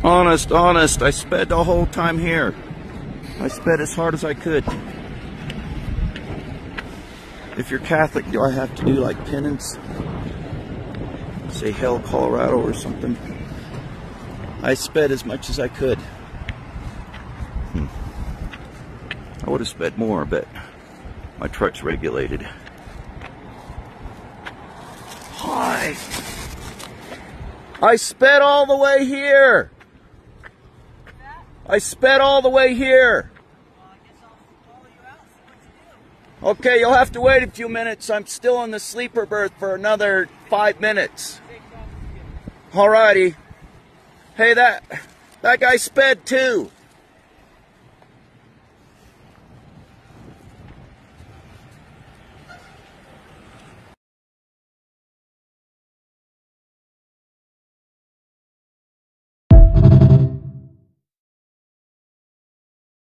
Honest, I sped the whole time here. I sped as hard as I could. If you're Catholic, do I have to do like penance? Say Hell Colorado or something? I sped as much as I could. I would have sped more, but my truck's regulated. Hi. I sped all the way here. I sped all the way here. Okay, you'll have to wait a few minutes. I'm still in the sleeper berth for another 5 minutes. Alrighty. Hey, that guy sped too.